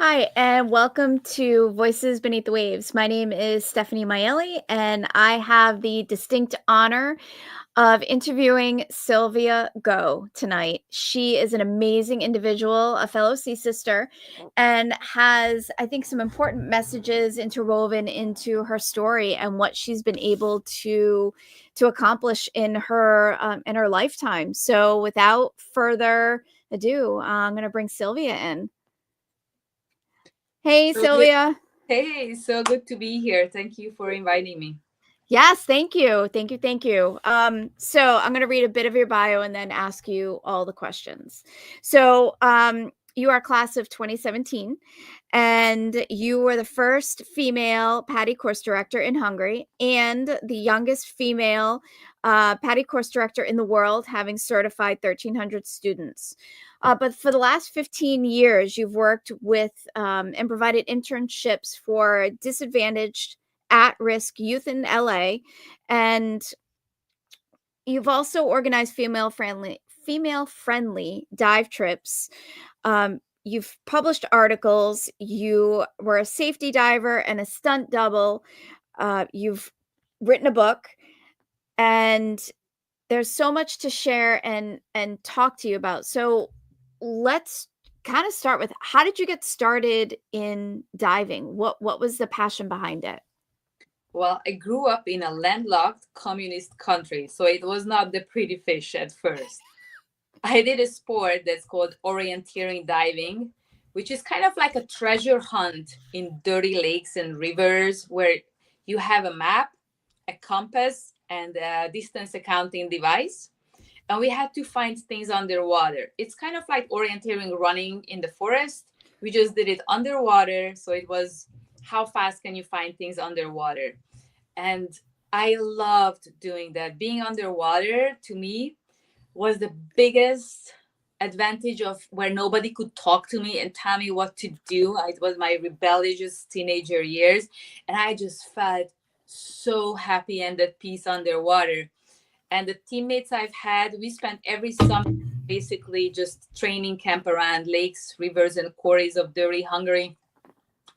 Hi, and welcome to Voices Beneath the Waves. My name is Stephanie Miele, and I have the distinct honor of interviewing Szilvia Gogh tonight. She is an amazing individual, a fellow Sea Sister, and has, I think, some important messages interwoven into her story and what she's been able to accomplish in her lifetime. So, without further ado, I'm going to bring Szilvia in. Hey, So good. Szilvia. Hey, so good to be here. Thank you for inviting me. Yes, thank you. Thank you. Thank you. So I'm going to read a bit of your bio and then ask you all the questions. So, you are class of 2017, and you were the first female PADI course director in Hungary and the youngest female PADI course director in the world, having certified 1,300 students. But for the last 15 years, you've worked with and provided internships for disadvantaged at-risk youth in LA, and you've also organized female-friendly dive trips. You've published articles. You were a safety diver and a stunt double. You've written a book, and there's so much to share and talk to you about. So let's kind of start with, how did you get started in diving? What was the passion behind it? Well, I grew up in a landlocked communist country, so it was not the pretty fish at first. I did a sport that's called orienteering diving, which is kind of like a treasure hunt in dirty lakes and rivers where you have a map, a compass, and a distance accounting device. And we had to find things underwater. It's kind of like orienteering running in the forest. We just did it underwater. So it was how fast can you find things underwater? And I loved doing that. Being underwater to me was the biggest advantage of where nobody could talk to me and tell me what to do. It was my rebellious teenager years. And I just felt so happy and at peace underwater. And the teammates I've had, we spent every summer basically just training camp around lakes, rivers, and quarries of dirty Hungary,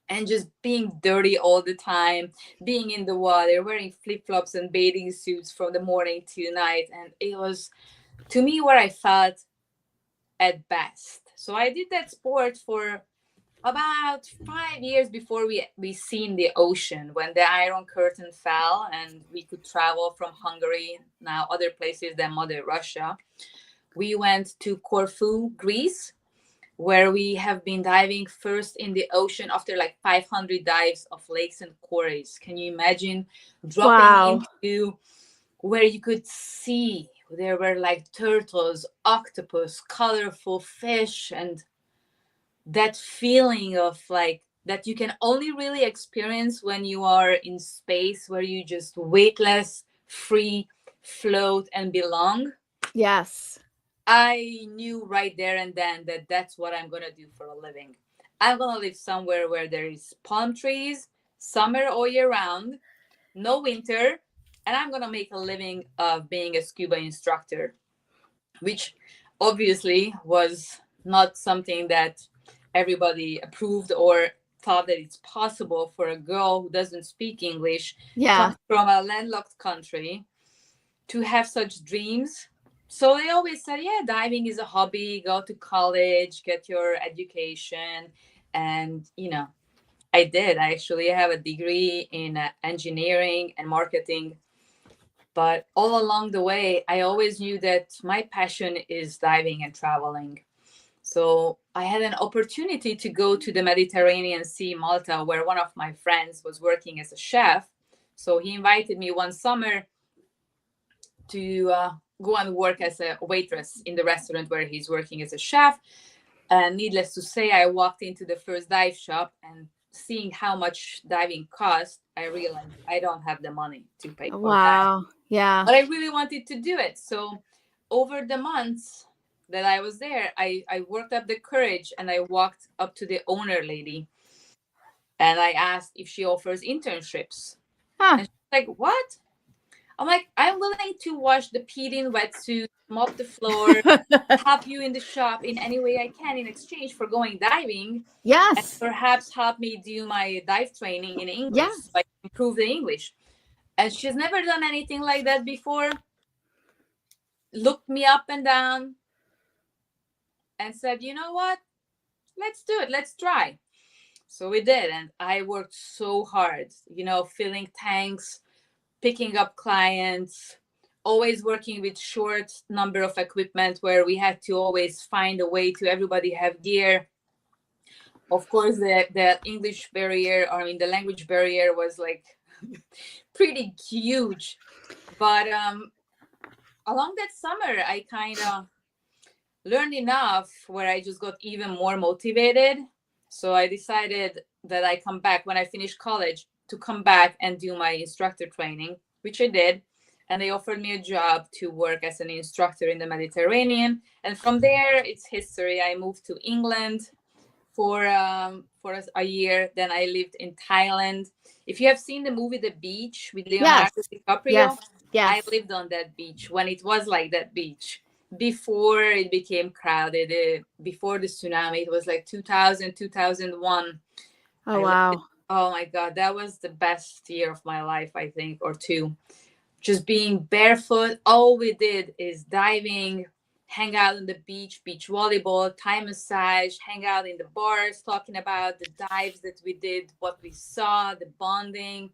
and just being dirty all the time, being in the water, wearing flip flops and bathing suits from the morning to night. And it was, to me, where I felt at best. So I did that sport for about 5 years before we seen the ocean, when the Iron Curtain fell and we could travel from Hungary, now other places than Mother Russia. We went to Corfu, Greece, where we have been diving first in the ocean after like 500 dives of lakes and quarries. Can you imagine dropping Wow. into where you could see there were like turtles, octopus, colorful fish, and that feeling of like that you can only really experience when you are in space where you just weightless, free, float, and belong. Yes. I knew right there and then that that's what I'm going to do for a living. I'm going to live somewhere where there is palm trees, summer all year round, no winter, and I'm going to make a living of being a scuba instructor, which obviously was not something that everybody approved or thought that it's possible for a girl who doesn't speak English, Yeah. comes from a landlocked country, to have such dreams. So they always said, yeah, diving is a hobby, go to college, get your education. And, I did. I actually have a degree in engineering and marketing. But all along the way, I always knew that my passion is diving and traveling. So I had an opportunity to go to the Mediterranean Sea, Malta, where one of my friends was working as a chef. So he invited me one summer to go and work as a waitress in the restaurant where he's working as a chef. And needless to say, I walked into the first dive shop, and seeing how much diving cost, I realized I don't have the money to pay for that. Wow. Yeah. But I really wanted to do it. So over the months that I was there, I worked up the courage and I walked up to the owner lady and I asked if she offers internships. Huh. And she's like, what? I'm like, I'm willing to wash the peed-in wetsuit, mop the floor, help you in the shop in any way I can in exchange for going diving, and Yes. perhaps help me do my dive training in English Yes. so I can improve the English. And she's never done anything like that before. Looked me up and down and said, you know what? Let's do it. Let's try. So we did. And I worked so hard, filling tanks, picking up clients, always working with short number of equipment where we had to always find a way to everybody have gear. Of course, the English barrier, the language barrier was like pretty huge. But along that summer, I kind of learned enough where I just got even more motivated. So I decided that I come back when I finished college to come back and do my instructor training, which I did. And they offered me a job to work as an instructor in the Mediterranean. And from there, it's history. I moved to England for a year. Then I lived in Thailand. If you have seen the movie The Beach with Yes. Leonardo DiCaprio, Yes. Yes. I lived on that beach when it was like that beach. Before it became crowded, before the tsunami, it was like 2000, 2001. Oh, wow. Oh my God, that was the best year of my life, I think, or two. Just being barefoot. All we did is diving, hang out on the beach volleyball, Thai massage, hang out in the bars, talking about the dives that we did, what we saw, the bonding,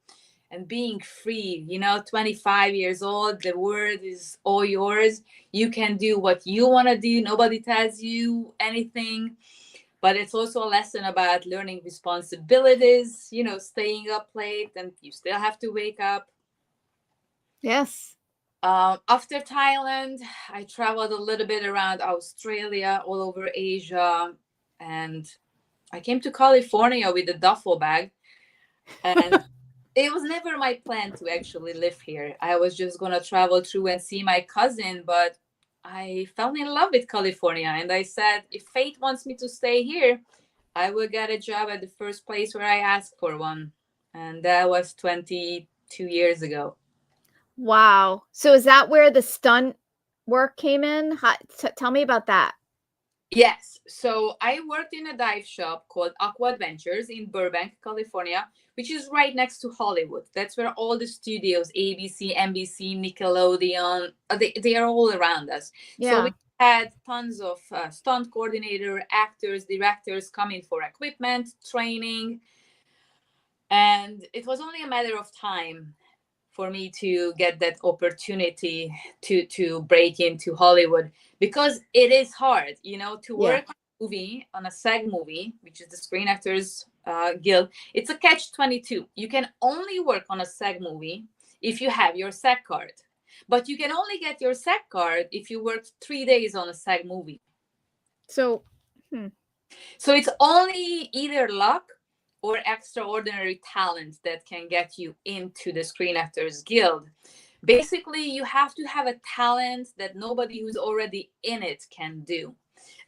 and being free. 25 years old, the world is all yours. You can do what you want to do. Nobody tells you anything. But it's also a lesson about learning responsibilities, staying up late and you still have to wake up. Yes. After Thailand, I traveled a little bit around Australia, all over Asia, and I came to California with a duffel bag. And it was never my plan to actually live here. I was just going to travel through and see my cousin, but I fell in love with California. And I said, if fate wants me to stay here, I will get a job at the first place where I asked for one. And that was 22 years ago. Wow. So is that where the stunt work came in? Tell me about that. Yes. So I worked in a dive shop called Aqua Adventures in Burbank, California, which is right next to Hollywood. That's where all the studios, ABC, NBC, Nickelodeon, they are all around us. Yeah. So we had tons of stunt coordinator, actors, directors coming for equipment, training. And it was only a matter of time for me to get that opportunity to break into Hollywood, because it is hard, to work on a movie, on a SAG movie, which is the Screen Actors Guild. It's a catch-22. You can only work on a SAG movie if you have your SAG card, but you can only get your SAG card if you worked 3 days on a SAG movie. So it's only either luck or extraordinary talent that can get you into the Screen Actors Guild. Basically, you have to have a talent that nobody who's already in it can do.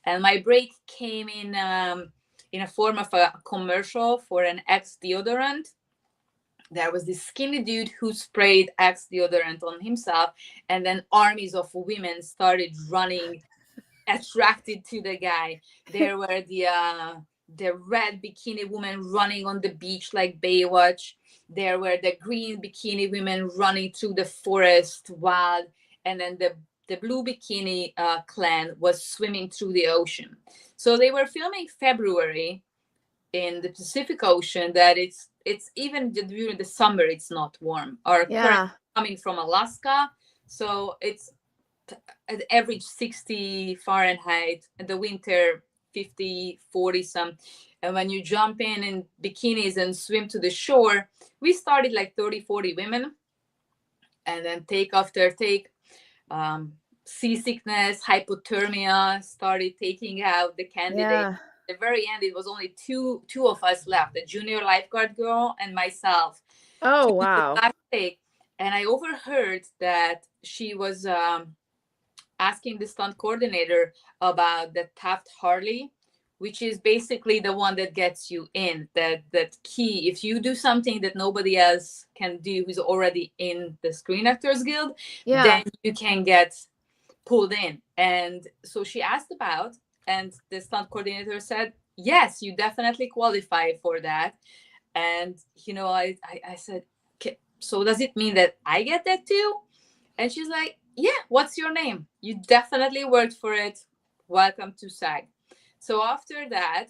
And my break came in a form of a commercial for an Axe deodorant. There was this skinny dude who sprayed Axe deodorant on himself, and then armies of women started running, attracted to the guy. There were the red bikini women running on the beach like Baywatch. There were the green bikini women running through the forest wild, and then the blue bikini clan was swimming through the ocean. So they were filming February in the Pacific Ocean. That it's even during the summer it's not warm. Our current coming from Alaska, so it's at average 60 Fahrenheit, and the winter 50, 40 some. And when you jump in bikinis and swim to the shore, we started like 30, 40 women. And then take after take, seasickness, hypothermia started taking out the candidates. Yeah. At the very end, it was only two of us left, the junior lifeguard girl and myself. Oh, wow. And I overheard that she was asking the stunt coordinator about the Taft Hartley, which is basically the one that gets you in, that key. If you do something that nobody else can do who's already in the Screen Actors Guild, then you can get pulled in. And so she asked about, and the stunt coordinator said, yes, you definitely qualify for that. And I said, so does it mean that I get that too? And she's like, yeah, what's your name? You definitely worked for it. Welcome to SAG. So after that,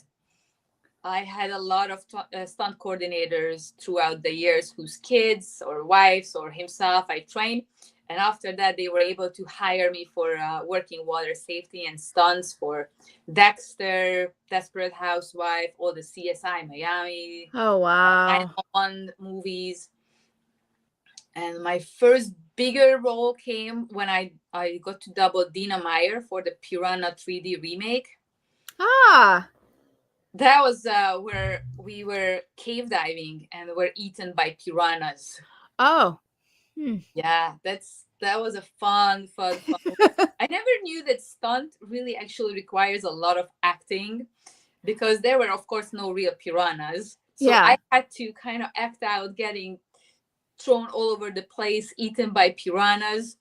I had a lot of stunt coordinators throughout the years whose kids or wives or himself I trained. And after that, they were able to hire me for working water safety and stunts for Dexter, Desperate Housewife, all the CSI Miami, oh wow, 911 movies. And my first bigger role came when I got to double Dina Meyer for the Piranha 3D remake. That was where we were cave diving and were eaten by piranhas. Yeah, that was a fun. I never knew that stunt really actually requires a lot of acting, because there were of course no real piranhas. So I had to kind of act out getting thrown all over the place, eaten by piranhas,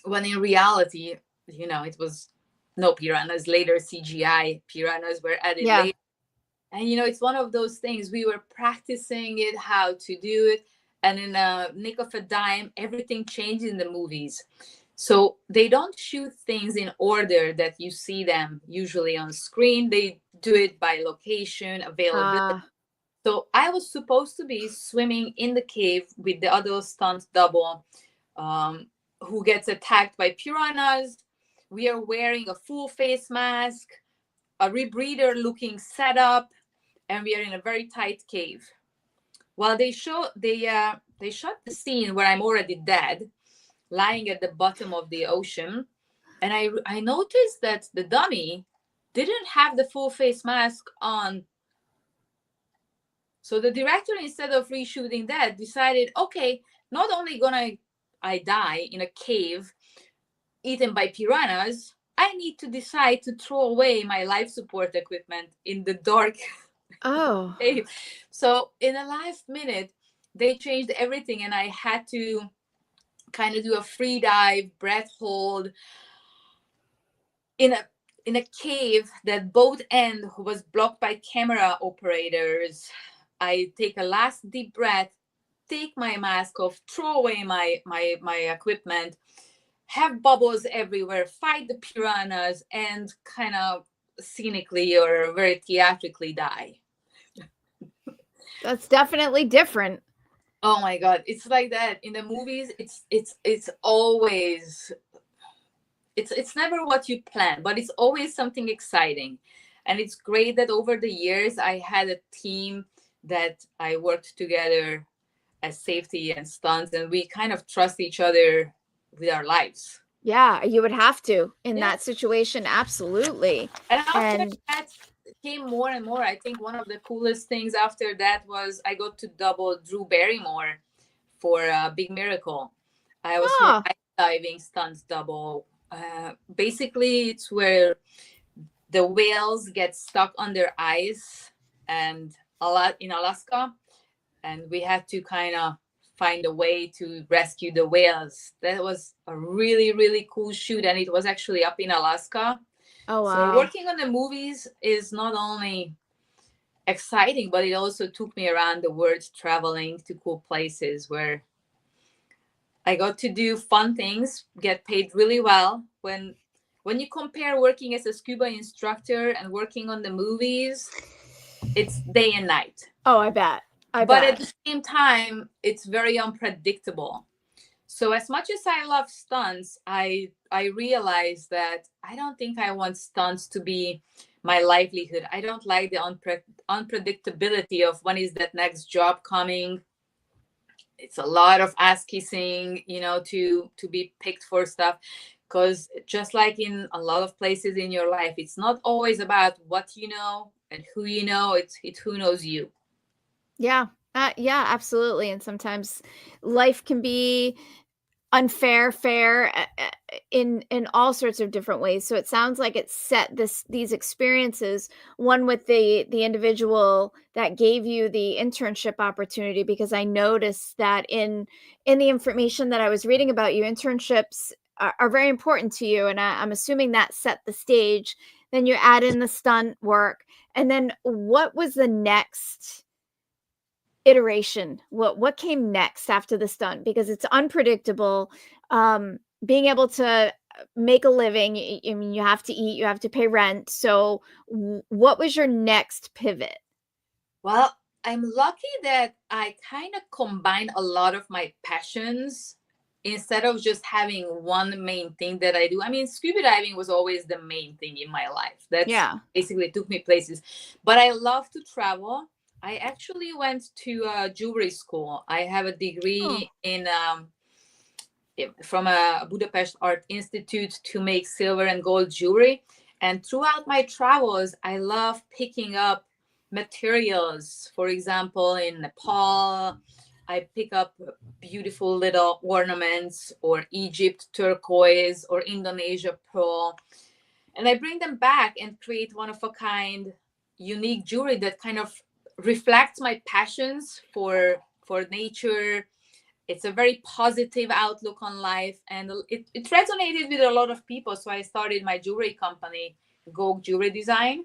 when in reality, it was no piranhas. Later CGI piranhas were added later. And it's one of those things, we were practicing it, how to do it, and in a nick of a dime, everything changed in the movies. So they don't shoot things in order that you see them usually on screen. They do it by location, availability. So I was supposed to be swimming in the cave with the other stunt double, who gets attacked by piranhas. We are wearing a full face mask, a rebreather looking setup, and we are in a very tight cave. Well, they shot the scene where I'm already dead, lying at the bottom of the ocean, and I noticed that the dummy didn't have the full face mask on. So the director, instead of reshooting that, decided, okay, not only gonna I die in a cave eaten by piranhas, I need to decide to throw away my life support equipment in the dark cave. So in the last minute, they changed everything, and I had to kind of do a free dive, breath hold in a cave that both end was blocked by camera operators. I take a last deep breath, take my mask off, throw away my equipment, have bubbles everywhere, fight the piranhas, and kind of scenically or very theatrically die. That's definitely different. Oh my God, it's like that in the movies. It's always, it's never what you plan, but it's always something exciting. And it's great that over the years I had a team that I worked together as safety and stunts, and we kind of trust each other with our lives. Yeah, you would have to in that situation. Absolutely. And after that came more and more. I think one of the coolest things after that was I got to double Drew Barrymore for Big Miracle. I was her ice diving stunts double. Basically, it's where the whales get stuck under ice and a lot in Alaska, and we had to kind of find a way to rescue the whales. That was a really, really cool shoot, and it was actually up in Alaska. Oh, wow. So working on the movies is not only exciting, but it also took me around the world, traveling to cool places where I got to do fun things, get paid really well. When you compare working as a scuba instructor and working on the movies, it's day and night. Oh, I bet. But at the same time, it's very unpredictable. So as much as I love stunts, I realized that I don't think I want stunts to be my livelihood. I don't like the unpredictability of when is that next job coming. It's a lot of ass kissing, to be picked for stuff. Because just like in a lot of places in your life, it's not always about what you know and who you know. It's who knows you. Yeah. Yeah, absolutely. And sometimes life can be unfair, fair, in all sorts of different ways. So it sounds like it set these experiences, one with the individual that gave you the internship opportunity, because I noticed that in the information that I was reading about you, internships are very important to you, and I'm assuming that set the stage. Then you add in the stunt work, and then what was the next iteration? What came next after the stunt? Because it's unpredictable. Being able to make a living, I mean, you have to eat, you have to pay rent. So what was your next pivot? Well, I'm lucky that I kind of combine a lot of my passions instead of just having one main thing that I do. I mean, scuba diving was always the main thing in my life. That's Yeah. basically took me places. But I love to travel. I actually went to jewelry school. I have a Oh, degree in from a Budapest Art Institute to make silver and gold jewelry. And throughout my travels, I love picking up materials. For example, in Nepal, I pick up beautiful little ornaments, or Egypt turquoise, or Indonesia pearl, and I bring them back and create one of a kind, unique jewelry that kind of reflects my passions for nature. It's a very positive outlook on life, and it resonated with a lot of people. So I started my jewelry company, Gogh Jewelry Design,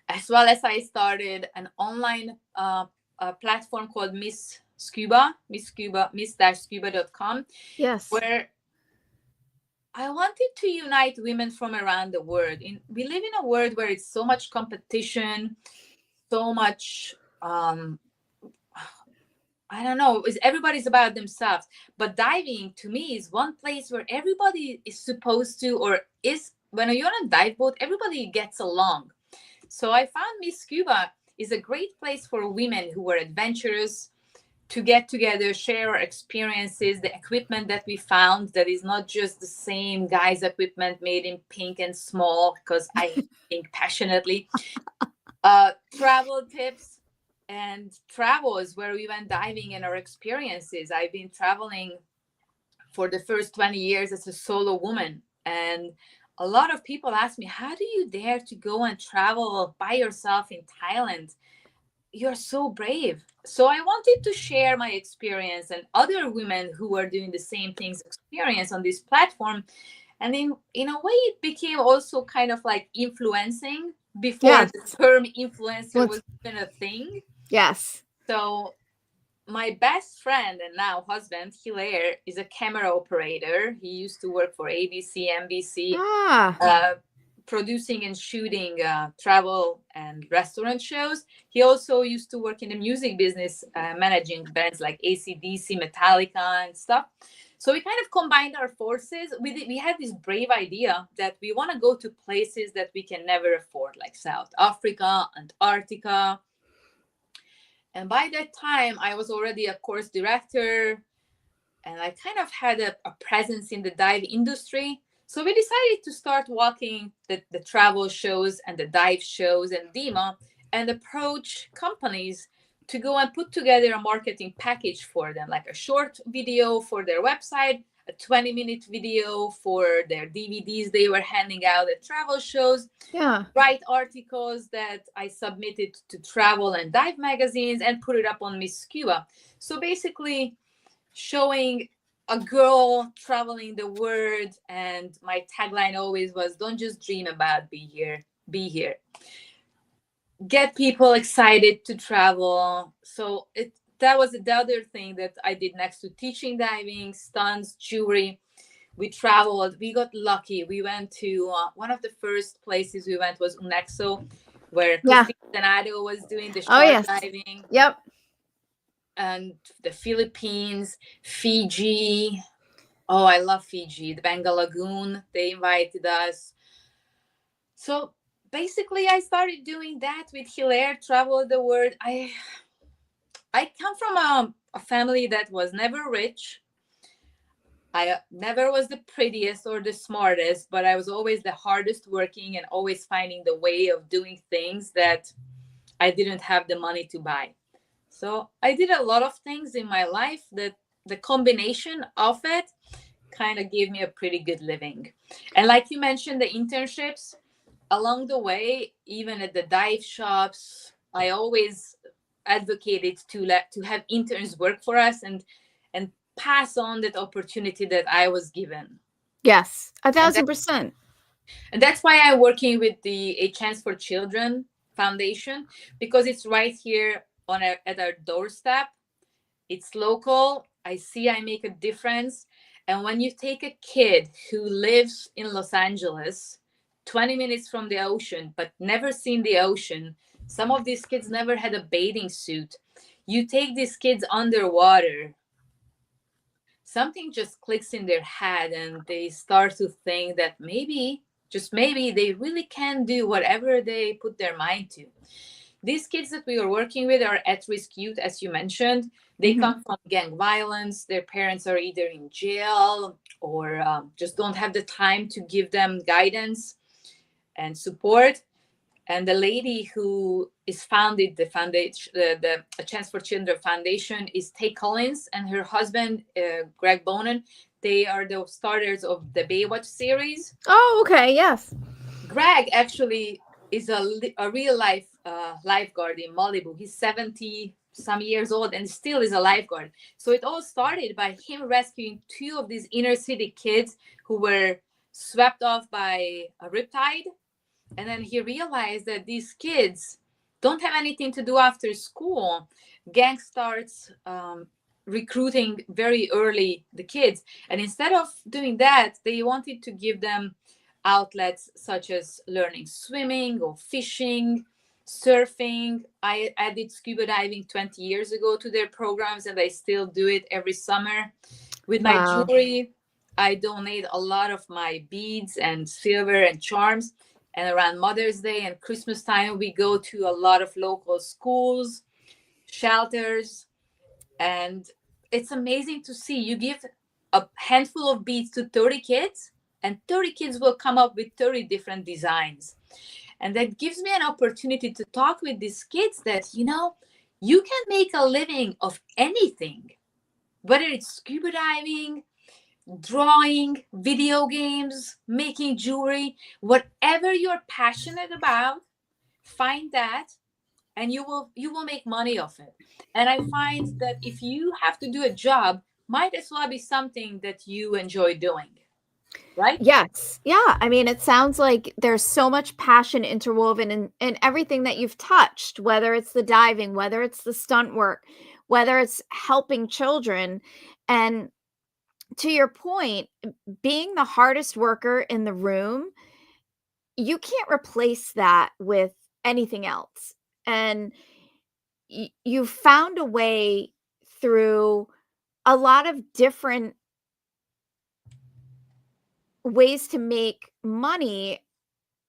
as well as I started an online platform called Miss Scuba, miss-scuba.com, yes. where I wanted to unite women from around the world. We live in a world where it's so much competition, so much I don't know, everybody's about themselves. But diving to me is one place where everybody is supposed to, or is, when you're on a dive boat, everybody gets along. So I found Miss Scuba is a great place for women who are adventurous to get together, share our experiences, the equipment that we found that is not just the same guy's equipment made in pink and small, because I hate pink passionately. Travel tips and travels where we went diving and our experiences. I've been traveling for the first 20 years as a solo woman, and a lot of people ask me, how do you dare to go and travel by yourself in Thailand? You're so brave. So I wanted to share my experience and other women who are doing the same things experience on this platform. And in a way, it became also kind of like influencing before Yes. the term influencer was even a thing. Yes. So my best friend and now husband, Hilaire, is a camera operator. He used to work for ABC, NBC, producing and shooting travel and restaurant shows. He also used to work in the music business, managing bands like AC/DC, Metallica, and stuff. So we kind of combined our forces. We had this brave idea that we want to go to places that we can never afford, like South Africa, Antarctica. And by that time, I was already a course director, and I kind of had a presence in the dive industry. So we decided to start walking the travel shows and the dive shows and DEMA, and approach companies to go and put together a marketing package for them, like a short video for their website, a 20-minute video for their DVDs they were handing out at travel shows, Yeah. write articles that I submitted to travel and dive magazines, and put it up on Miss Scuba. So basically showing a girl traveling the world. And my tagline always was, don't just dream about be here, be here. Get people excited to travel. So that was the other thing that I did next to teaching diving, stunts, jewelry. We traveled, we got lucky. We went to one of the first places we went was Unexo, where Christine Senado was doing the shark diving. Yep. And the Philippines, Fiji. Oh, I love Fiji. The Bengal Lagoon, they invited us. So basically, I started doing that with Hilaire, travel the world. I come from a family that was never rich. I never was the prettiest or the smartest, but I was always the hardest working and always finding the way of doing things that I didn't have the money to buy. So I did a lot of things in my life that the combination of it kind of gave me a pretty good living. And like you mentioned, the internships along the way, even at the dive shops, I always advocated to have interns work for us and pass on that opportunity that I was given. Yes, 1,000%. And that's why I'm working with the A Chance for Children Foundation, because it's right here at our doorstep. It's local. I see I make a difference. And when you take a kid who lives in Los Angeles, 20 minutes from the ocean, but never seen the ocean, some of these kids never had a bathing suit. You take these kids underwater, something just clicks in their head and they start to think that maybe, just maybe, they really can do whatever they put their mind to. These kids that we are working with are at-risk youth, as you mentioned. They come from gang violence. Their parents are either in jail or just don't have the time to give them guidance and support. And the lady who is founded the foundation, the A Chance for Children Foundation, is Tay Collins, and her husband, Greg Bonin. They are the starters of the Baywatch series. Oh, okay, yes. Greg actually is a real life lifeguard in Malibu. He's 70 some years old and still is a lifeguard. So it all started by him rescuing 2 of these inner city kids who were swept off by a riptide. And then he realized that these kids don't have anything to do after school. Gang starts recruiting very early the kids. And instead of doing that, they wanted to give them outlets such as learning swimming or fishing, surfing. I did scuba diving 20 years ago to their programs, and I still do it every summer. With my jewelry, I donate a lot of my beads and silver and charms. And around Mother's Day and Christmas time, we go to a lot of local schools, shelters, and it's amazing to see. You give a handful of beads to 30 kids, and 30 kids will come up with 30 different designs. And that gives me an opportunity to talk with these kids that, you know, you can make a living of anything, whether it's scuba diving, drawing, video games, making jewelry, whatever you're passionate about, find that and you will make money off it. And I find that if you have to do a job, might as well be something that you enjoy doing. Right? Yes. Yeah. I mean, it sounds like there's so much passion interwoven in everything that you've touched, whether it's the diving, whether it's the stunt work, whether it's helping children. And to your point, being the hardest worker in the room, you can't replace that with anything else. And you found a way through a lot of different ways to make money,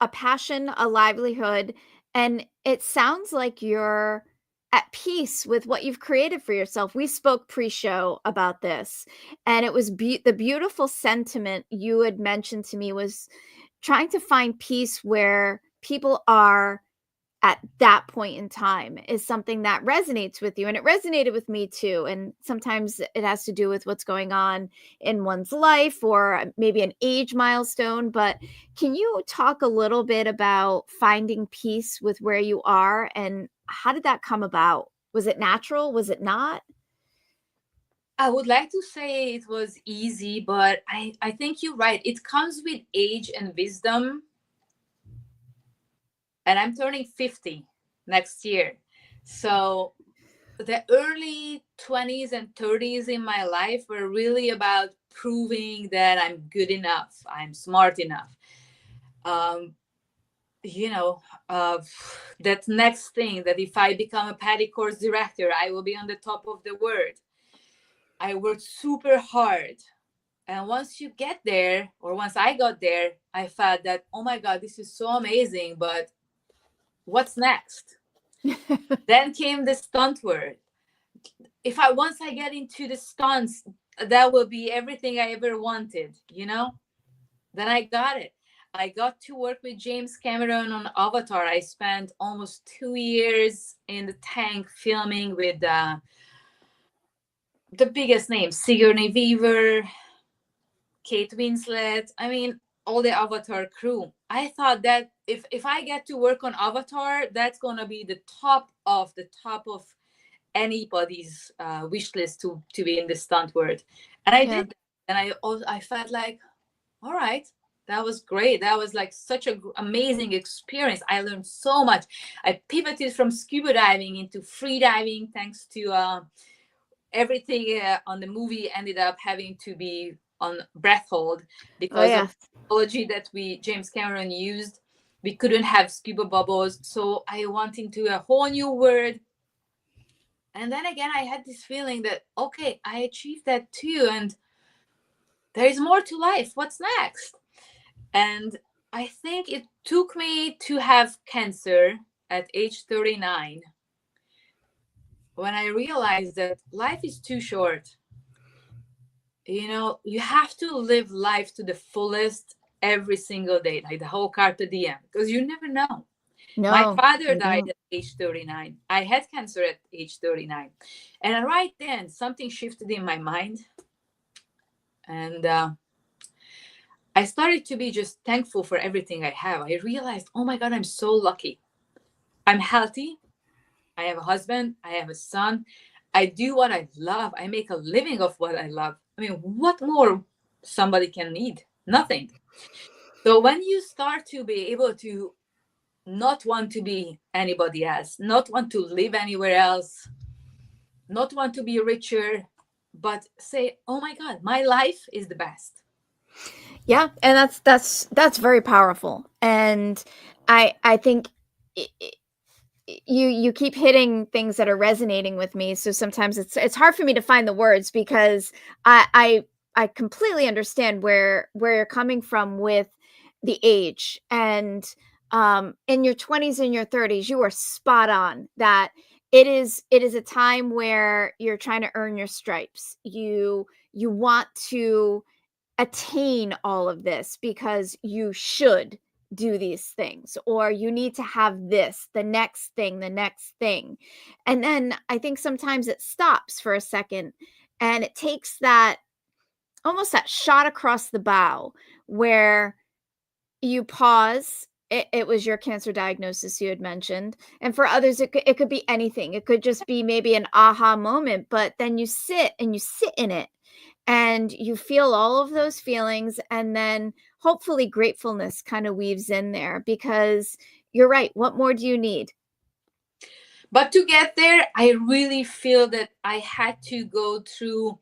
a passion, a livelihood, and it sounds like you're at peace with what you've created for yourself. We spoke pre-show about this, and it was the beautiful sentiment you had mentioned to me was trying to find peace where people are at that point in time is something that resonates with you, and it resonated with me too. And sometimes it has to do with what's going on in one's life or maybe an age milestone. But can you talk a little bit about finding peace with where you are, and how did that come about? Was it natural? Was it not? I would like to say it was easy, but I think you're right. It comes with age and wisdom. And I'm turning 50 next year. So the early 20s and 30s in my life were really about proving that I'm good enough, I'm smart enough. That next thing, that if I become a paddy course director, I will be on the top of the world. I worked super hard. And once you get there, or once I got there, I felt that, oh my God, this is so amazing, but what's next? Then came the stunt world. Once I get into the stunts, that will be everything I ever wanted, you know? Then I got it. I got to work with James Cameron on Avatar. I spent almost 2 years in the tank filming with the biggest names, Sigourney Weaver, Kate Winslet, I mean, all the Avatar crew. I thought that if I get to work on Avatar, that's gonna be the top of anybody's wish list to be in the stunt world. And I Yeah. did, and I felt like, all right, that was great. That was like such a amazing experience. I learned so much. I pivoted from scuba diving into free diving thanks to everything on the movie ended up having to be on breath hold Oh because of yeah. the technology that James Cameron used. We couldn't have scuba bubbles, so I went into a whole new world. And then again, I had this feeling that okay, I achieved that too, and there is more to life. What's next? And I think it took me to have cancer at age 39 when I realized that life is too short. You have to live life to the fullest every single day, like the whole carpe diem, because you never know. My No, father you died don't. at age 39. I had cancer at age 39. And right then, something shifted in my mind. And I started to be just thankful for everything I have. I realized, oh my God, I'm so lucky. I'm healthy. I have a husband. I have a son. I do what I love. I make a living of what I love. I mean, what more somebody can need? Nothing. So when you start to be able to not want to be anybody else, not want to live anywhere else, not want to be richer, but say, oh my God, my life is the best. Yeah, and that's very powerful. And I think you keep hitting things that are resonating with me. So sometimes it's hard for me to find the words because I completely understand where you're coming from with the age. And in your 20s and your 30s, you are spot on that it is a time where you're trying to earn your stripes. You want to attain all of this because you should do these things, or you need to have this, the next thing. And then I think sometimes it stops for a second and it takes that almost that shot across the bow where you pause. It was your cancer diagnosis you had mentioned. And for others, it could be anything. It could just be maybe an aha moment, but then you sit and you sit in it and you feel all of those feelings. And then hopefully gratefulness kind of weaves in there because you're right. What more do you need? But to get there, I really feel that I had to go through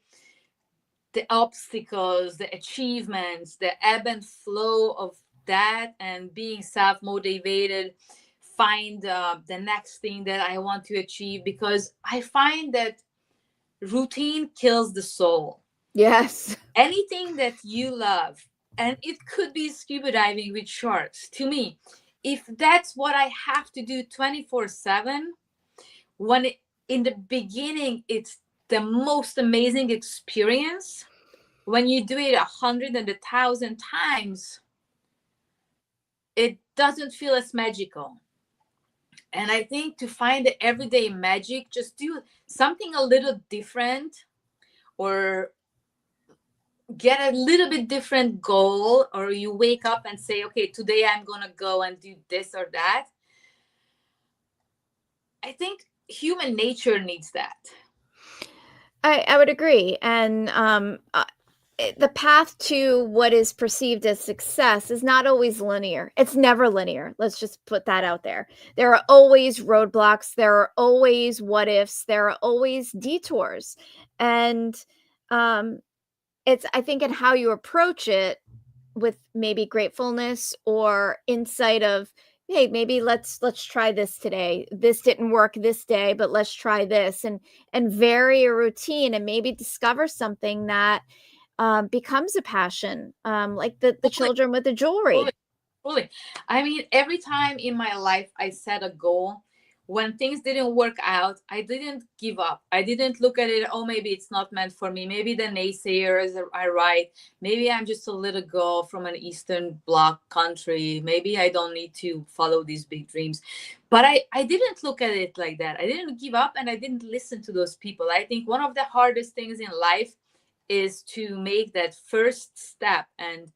the obstacles, the achievements, the ebb and flow of that, and being self motivated, find the next thing that I want to achieve, because I find that routine kills the soul. Yes. Anything that you love, and it could be scuba diving with sharks, to me, if that's what I have to do 24/7, when in the beginning it's the most amazing experience, when you do it 100 and 1,000 times, it doesn't feel as magical. And I think to find the everyday magic, just do something a little different, or get a little bit different goal, or you wake up and say, okay, today I'm gonna go and do this or that. I think human nature needs that. I would agree. And the path to what is perceived as success is not always linear. It's never linear. Let's just put that out there. There are always roadblocks. There are always what ifs. There are always detours. And um, it's, I think, in how you approach it with maybe gratefulness or insight of, hey, maybe let's try this today. This didn't work this day, but let's try this, and vary a routine and maybe discover something that becomes a passion, like the Fully, children with the fully, jewelry. fully. I mean, every time in my life I set a goal, when things didn't work out, I didn't give up. I didn't look at it, oh, maybe it's not meant for me. Maybe the naysayers are right. Maybe I'm just a little girl from an Eastern Bloc country. Maybe I don't need to follow these big dreams. But I didn't look at it like that. I didn't give up, and I didn't listen to those people. I think one of the hardest things in life is to make that first step. And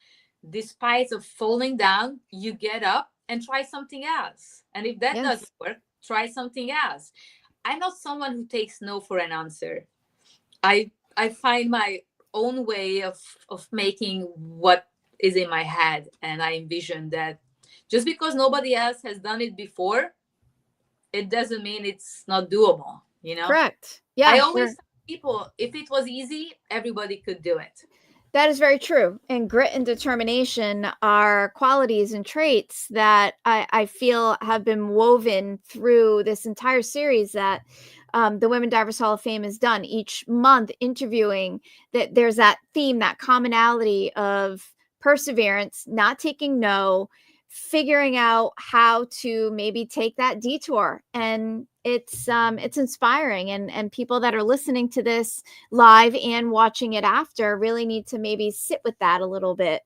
despite of falling down, you get up and try something else. And if that Yes. doesn't work, try something else. I'm not someone who takes no for an answer. I find my own way of making what is in my head, and I envision that just because nobody else has done it before, it doesn't mean it's not doable, you know? Correct. Yeah. I always tell people, if it was easy, everybody could do it. That is very true. And grit and determination are qualities and traits that I feel have been woven through this entire series that the Women Divers Hall of Fame has done each month, interviewing that there's that theme, that commonality of perseverance, not taking no, figuring out how to maybe take that detour. And it's inspiring, and people that are listening to this live and watching it after really need to maybe sit with that a little bit.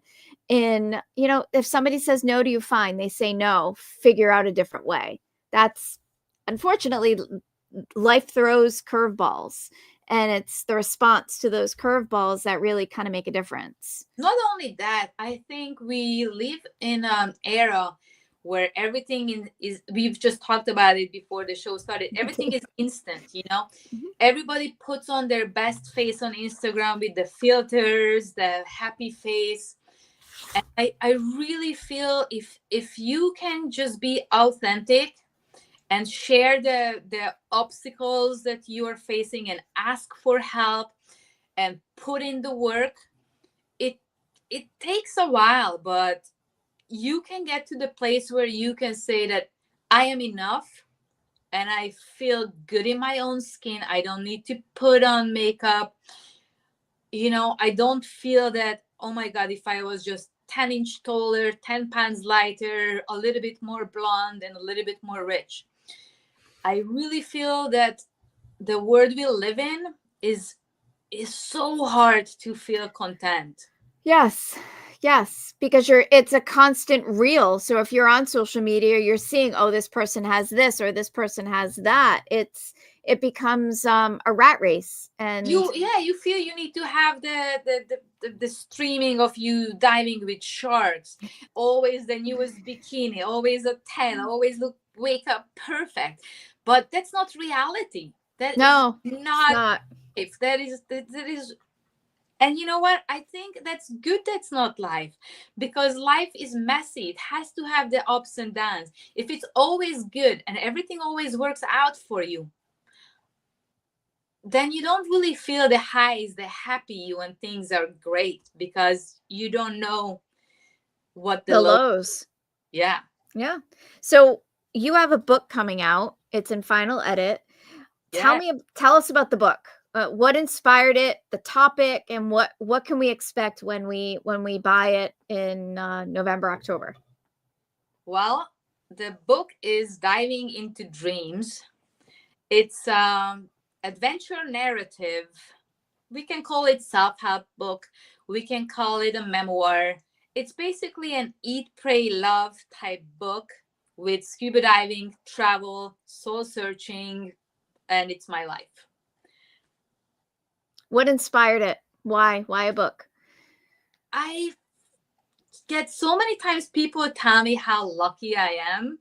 And if somebody says no to you, fine, they say no, figure out a different way. That's unfortunately, life throws curveballs, and it's the response to those curveballs that really kind of make a difference. Not only that, I think we live in an era where everything is, we've just talked about it before the show started, everything is instant, Mm-hmm. Everybody puts on their best face on Instagram with the filters, the happy face. And I really feel if you can just be authentic and share the obstacles that you are facing and ask for help and put in the work, it takes a while, but you can get to the place where you can say that I am enough and I feel good in my own skin. I don't need to put on makeup. I don't feel that, oh my God, if I was just 10-inch taller, 10 pounds lighter, a little bit more blonde and a little bit more rich. I really feel that the world we live in is so hard to feel content. Yes, because it's a constant reel. So if you're on social media, you're seeing, oh, this person has this or this person has that. It becomes a rat race. And you feel you need to have the streaming of you diving with sharks, always the newest bikini, always a 10, always wake up perfect. But that's not reality. That no, is not. it's If that is. And you know what? I think that's good that's not life, because life is messy. It has to have the ups and downs. If it's always good and everything always works out for you, then you don't really feel the highs, the happy when things are great, because you don't know what the lows. Yeah. So you have a book coming out. It's in final edit. Yeah. Tell us about the book. What inspired it, the topic, and what can we expect when we buy it in November, October? Well, the book is diving into dreams. It's adventure narrative. We can call it self-help book. We can call it a memoir. It's basically an eat, pray, love type book with scuba diving, travel, soul searching, and it's my life. What inspired it? Why a book? I get so many times people tell me how lucky I am.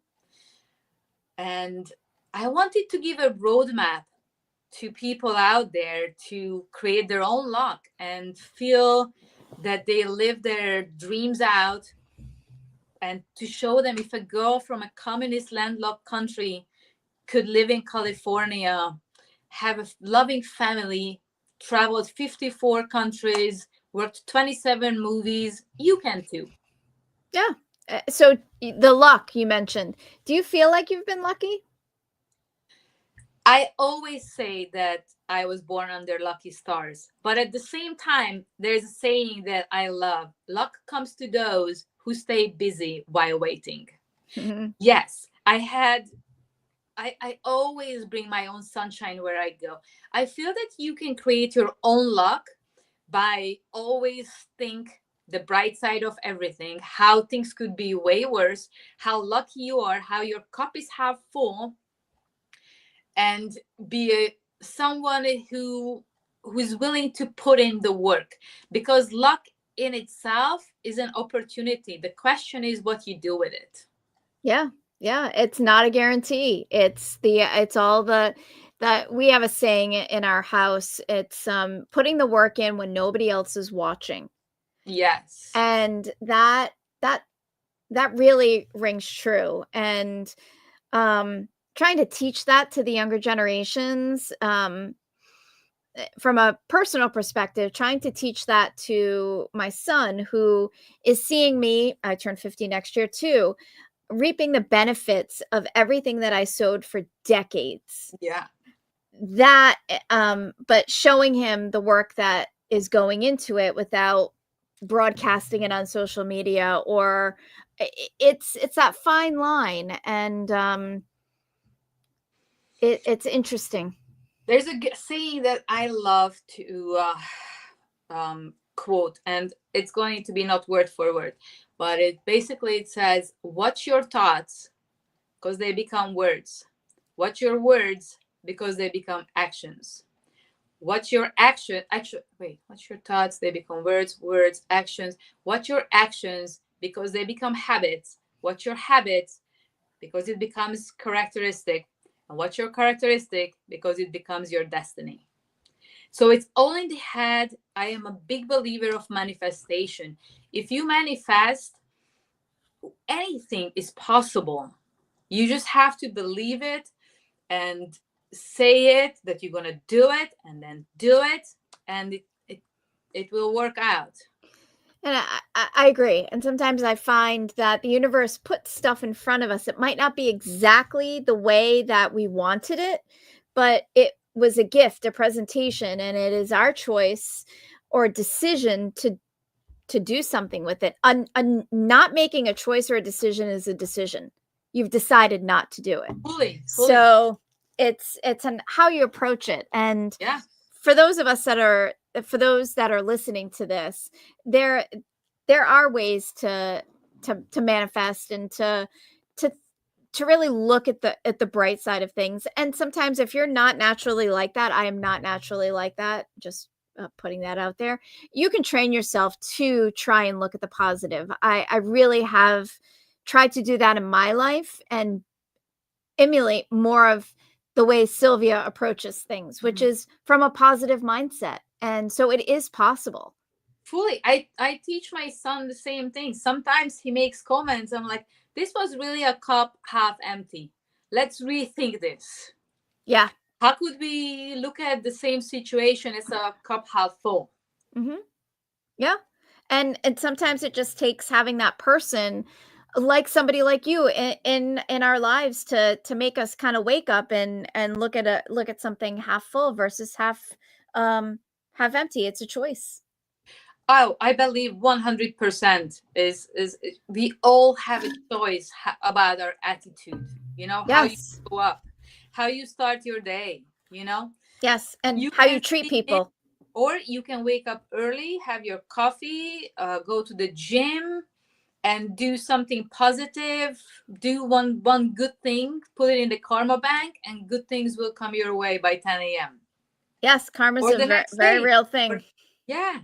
And I wanted to give a roadmap to people out there to create their own luck and feel that they live their dreams out, and to show them if a girl from a communist landlocked country could live in California, have a loving family, traveled 54 countries, worked 27 movies, you can too. Yeah. So the luck you mentioned, do you feel like you've been lucky? I always say that I was born under lucky stars, but at the same time, there's a saying that I love: luck comes to those who stay busy while waiting. Mm-hmm. Yes, I had I always bring my own sunshine where I go. I feel that you can create your own luck by always think the bright side of everything, how things could be way worse, how lucky you are, how your cup is half full, and be someone who is willing to put in the work, because luck in itself is an opportunity. The question is what you do with it. Yeah. Yeah, it's not a guarantee. It's all the that we have a saying in our house. It's putting the work in when nobody else is watching. Yes. And that really rings true. And trying to teach that to the younger generations, from a personal perspective, trying to teach that to my son, who is seeing me, I turn 50 next year too, reaping the benefits of everything that I sowed for decades. Yeah. That, but showing him the work that is going into it without broadcasting it on social media, or it's that fine line. And it's interesting. There's a saying that I love to quote, and it's going to be not word for word, but it says, watch your thoughts because they become words. Watch your words because they become actions. Watch your watch your thoughts, they become words, words, actions. Watch your actions because they become habits. Watch your habits because it becomes characteristic. And watch your characteristic because it becomes your destiny. So it's all in the head. I am a big believer of manifestation. If you manifest, anything is possible. You just have to believe it and say it that you're going to do it, and then do it, and it will work out. And I agree. And sometimes I find that the universe puts stuff in front of us. It might not be exactly the way that we wanted it, but it was a gift, a presentation, and it is our choice or decision to do something with it. Not making a choice or a decision is a decision. You've decided not to do it. Fully. So it's how you approach it. And yeah, for those that are listening to this, there are ways to manifest and to really look at the bright side of things. And sometimes if you're not naturally like that, I am not naturally like that, just putting that out there, you can train yourself to try and look at the positive. I really have tried to do that in my life and emulate more of the way Szilvia approaches things, which is from a positive mindset. And so it is possible. Fully. I teach my son the same thing. Sometimes he makes comments. I'm like, this was really a cup half empty. Let's rethink this. Yeah. How could we look at the same situation as a cup half full? Mm-hmm. Yeah. And sometimes it just takes having that person, like somebody like you in our lives, to make us kind of wake up and look at something half full versus half empty. It's a choice. Oh, I believe 100% is we all have a choice about our attitude. You know, how you Yes. go up, how you start your day, Yes, and how you treat people. Or you can wake up early, have your coffee, go to the gym, and do something positive. Do one good thing, put it in the karma bank, and good things will come your way by 10 a.m. Yes, karma's a very real thing. Yeah.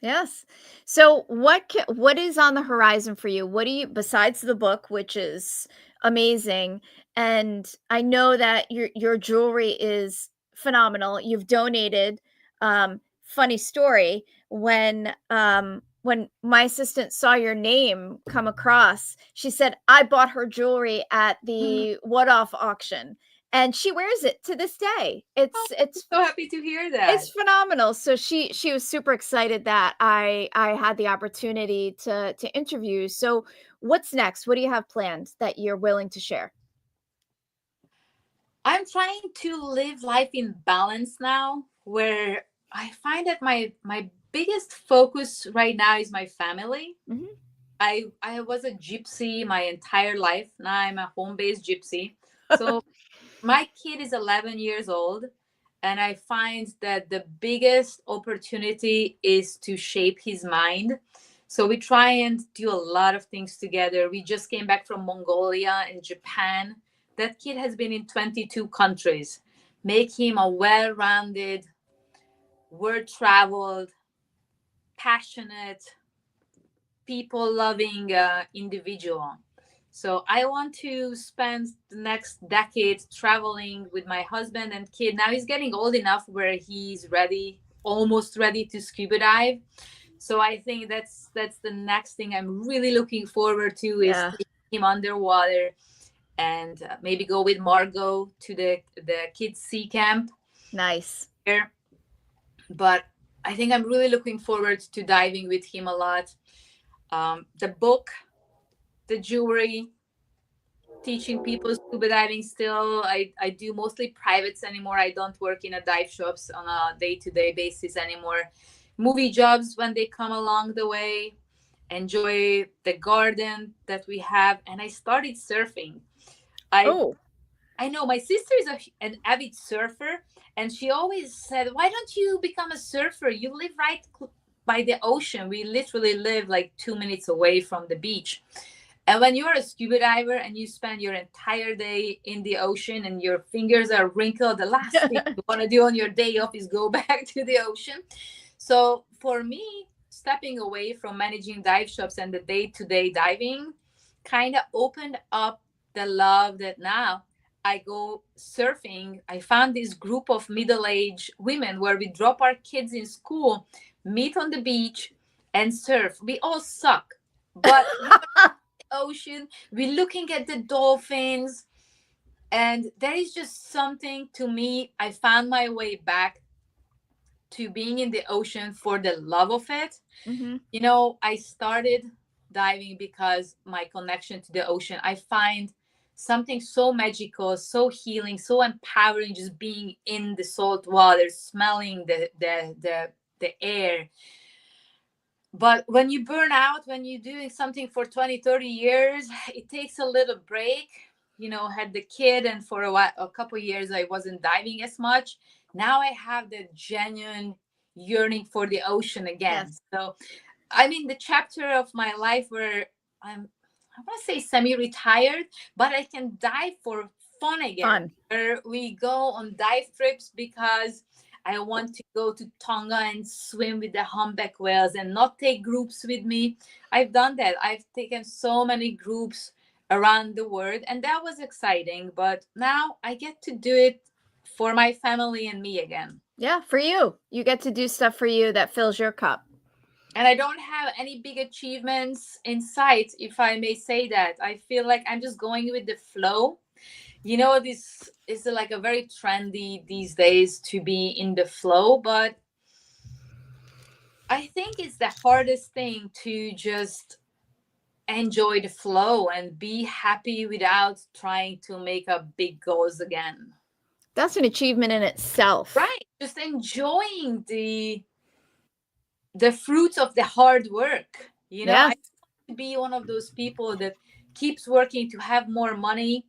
Yes. So what is on the horizon for you? What do you, besides the book, which is amazing, and I know that your jewelry is phenomenal. You've donated. Funny story, when my assistant saw your name come across, she said, I bought her jewelry at the What-Off auction. And she wears it to this day. It's so happy to hear that. It's phenomenal. So she was super excited that I had the opportunity to interview. So what's next? What do you have planned that you're willing to share? I'm trying to live life in balance now, where I find that my biggest focus right now is my family. Mm-hmm. I was a gypsy my entire life. Now I'm a home-based gypsy. So My kid is 11 years old, and I find that the biggest opportunity is to shape his mind. So we try and do a lot of things together. We just came back from Mongolia and Japan. That kid has been in 22 countries. Make him a well-rounded, world-traveled, passionate, people-loving individual. So I want to spend the next decade traveling with my husband and kid. Now he's getting old enough where he's ready, almost ready to scuba dive. So I think that's the next thing I'm really looking forward to is Yeah. taking him underwater and maybe go with Margot to the kids sea camp Nice. here. But I think I'm really looking forward to diving with him a lot. The book, the jewelry, teaching people scuba diving still. I do mostly privates anymore. I don't work in a dive shops on a day-to-day basis anymore. Movie jobs when they come along the way. Enjoy the garden that we have. And I started surfing. Oh, I know my sister is an avid surfer, and she always said, "Why don't you become a surfer? You live right by the ocean. We literally live like 2 minutes away from the beach." And when you're a scuba diver and you spend your entire day in the ocean and your fingers are wrinkled, the last thing you want to do on your day off is go back to the ocean. So for me, stepping away from managing dive shops and the day-to-day diving kind of opened up the love that now I go surfing. I found this group of middle-aged women where we drop our kids in school, meet on the beach, and surf. We all suck, but ocean, we're looking at the dolphins, and there is just something to me. I found my way back to being in the ocean for the love of it. mm-hmm. You know, I started diving because my connection to the ocean, I find something so magical, so healing, so empowering, just being in the salt water, smelling the air. But when you burn out, when you're doing something for 20, 30 years, it takes a little break. You know, had the kid, and for a couple of years I wasn't diving as much. Now I have the genuine yearning for the ocean again. Yes. So I'm in the chapter of my life where I want to say semi-retired, but I can dive for fun again. Fun. Where we go on dive trips because I want to go to Tonga and swim with the humpback whales and not take groups with me. I've done that. I've taken so many groups around the world, and that was exciting. But now I get to do it for my family and me again. Yeah, for you. You get to do stuff for you that fills your cup. And I don't have any big achievements in sight, if I may say that. I feel like I'm just going with the flow. You know, this is like a very trendy these days to be in the flow, but I think it's the hardest thing to just enjoy the flow and be happy without trying to make up big goals again. That's an achievement in itself. Right. Just enjoying the fruits of the hard work. You know, Yeah. I want to be one of those people that keeps working to have more money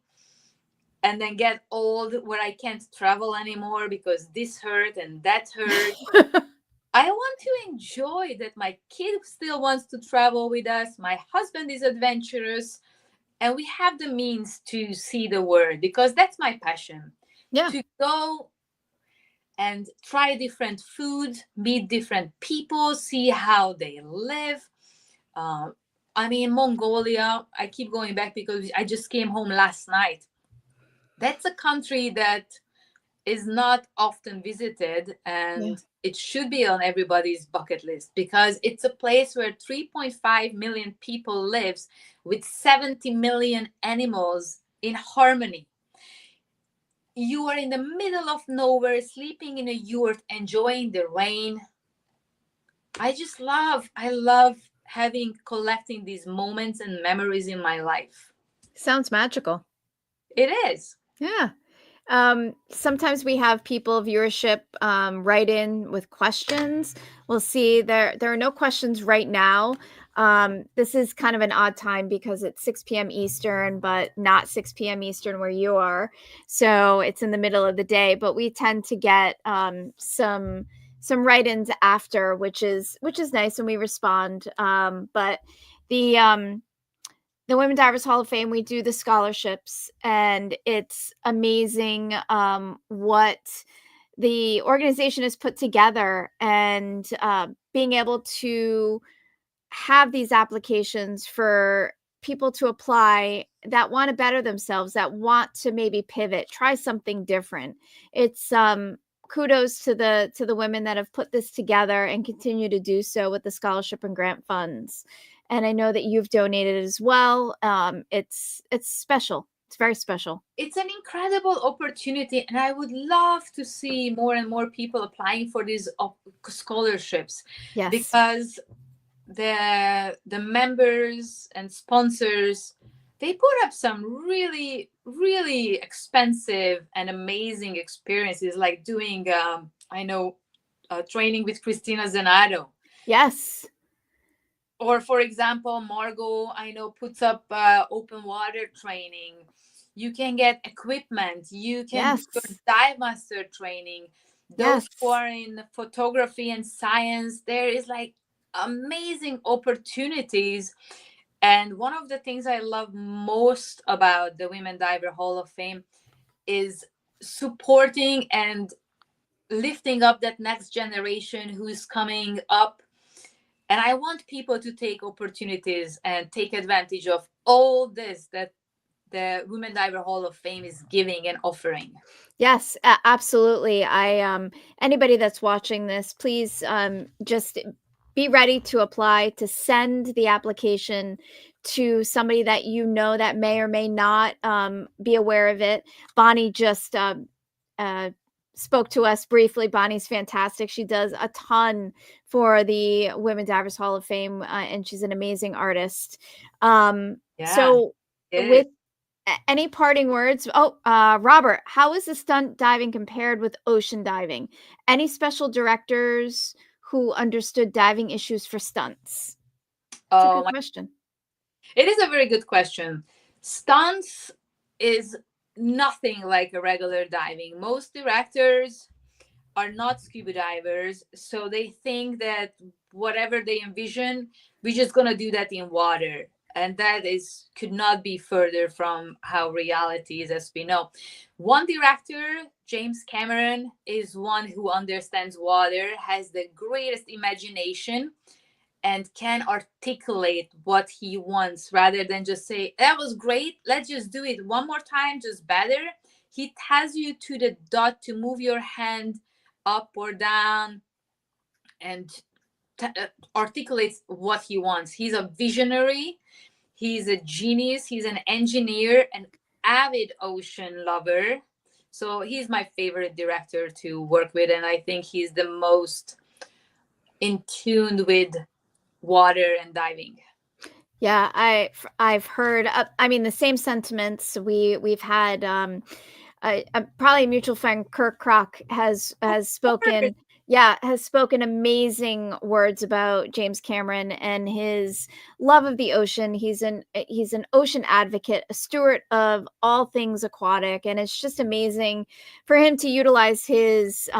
and then get old where I can't travel anymore because this hurt and that hurt. I want to enjoy that my kid still wants to travel with us. My husband is adventurous, and we have the means to see the world because that's my passion. Yeah. To go and try different food, meet different people, see how they live. I mean, Mongolia, I keep going back because I just came home last night. That's a country that is not often visited, and it should be on everybody's bucket list because it's a place where 3.5 million people lives with 70 million animals in harmony. You are in the middle of nowhere, sleeping in a yurt, enjoying the rain. I love collecting these moments and memories in my life. Sounds magical. It is. Yeah. Sometimes we have people viewership write in with questions. We'll see there are no questions right now. This is kind of an odd time because it's 6 p.m. Eastern, but not 6 p.m. Eastern where you are. So it's in the middle of the day, but we tend to get some write-ins after, which is nice, and we respond. But the Women Divers Hall of Fame, we do the scholarships, and it's amazing what the organization has put together, and being able to have these applications for people to apply that want to better themselves, that want to maybe pivot, try something different. It's kudos to the women that have put this together and continue to do so with the scholarship and grant funds. And I know that you've donated as well. It's special. It's very special. It's an incredible opportunity, and I would love to see more and more people applying for these scholarships. Yes. Because the members and sponsors, they put up some really, really expensive and amazing experiences, like doing training with Christina Zenato. Yes. Or, for example, Margot, I know, puts up open water training. You can get equipment. You can do your dive master training. Those who are in photography and science, there is like amazing opportunities. And one of the things I love most about the Women Diver Hall of Fame is supporting and lifting up that next generation who's coming up. And I want people to take opportunities and take advantage of all this that the Women Diver Hall of Fame is giving and offering. Yes, absolutely. Anybody that's watching this, please just be ready to apply, to send the application to somebody that you know that may or may not be aware of it. Bonnie just spoke to us briefly. Bonnie's fantastic. She does a ton for the Women Divers Hall of Fame, and she's an amazing artist. So with any parting words? Oh, Robert, how is the stunt diving compared with ocean diving? Any special directors who understood diving issues for stunts? That's a good question. It is a very good question. Stunts is nothing like a regular diving. Most directors are not scuba divers, so they think that whatever they envision, we're just gonna do that in water. And that could not be further from how reality is, as we know. One director, James Cameron, is one who understands water, has the greatest imagination, and can articulate what he wants rather than just say, that was great, let's just do it one more time, just better. He tells you to the dot to move your hand up or down and articulates what he wants. He's a visionary. He's a genius. He's an engineer, an avid ocean lover. So he's my favorite director to work with, and I think he's the most in tune with water and diving. Yeah, I've heard. I mean, the same sentiments. We've had probably a mutual friend, Kirk Kroc, has spoken. Yeah, has spoken amazing words about James Cameron and his love of the ocean. He's an ocean advocate, a steward of all things aquatic, and it's just amazing for him to utilize his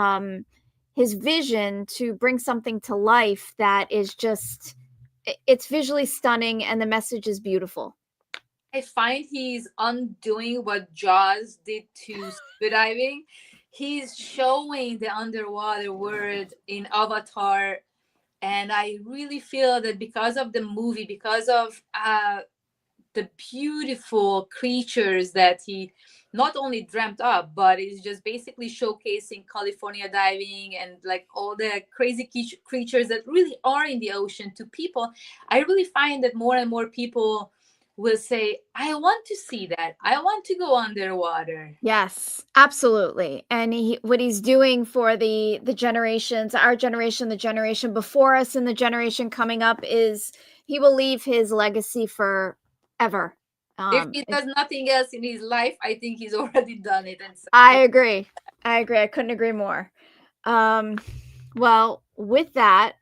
vision to bring something to life that is just, it's visually stunning, and the message is beautiful. I find he's undoing what Jaws did to scuba diving. He's showing the underwater world in Avatar, and I really feel that because of the movie, because of the beautiful creatures that he not only dreamt up, but is just basically showcasing California diving and like all the crazy creatures that really are in the ocean to people, I really find that more and more people will say, I want to see that. I want to go underwater. Yes, absolutely. And what he's doing for the generations, our generation, the generation before us, and the generation coming up, is he will leave his legacy forever. If he does nothing else in his life, I think he's already done it. And so I agree. I couldn't agree more. Well, with that,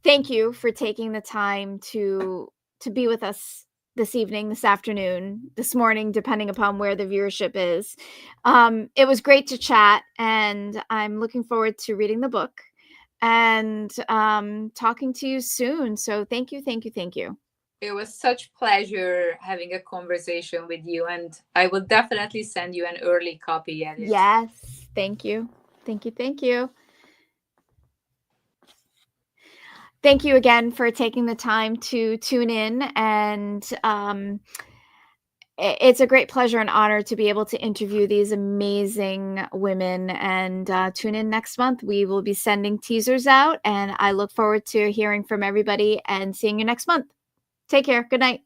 thank you for taking the time to be with us this evening, this afternoon, this morning, depending upon where the viewership is. It was great to chat, and I'm looking forward to reading the book and talking to you soon. So thank you, thank you, thank you. it was such pleasure having a conversation with you, and I will definitely send you an early copy edit. Yes, thank you. Thank you, thank you. Thank you again for taking the time to tune in, and it's a great pleasure and honor to be able to interview these amazing women. And tune in next month. We will be sending teasers out, and I look forward to hearing from everybody and seeing you next month. Take care. Good night.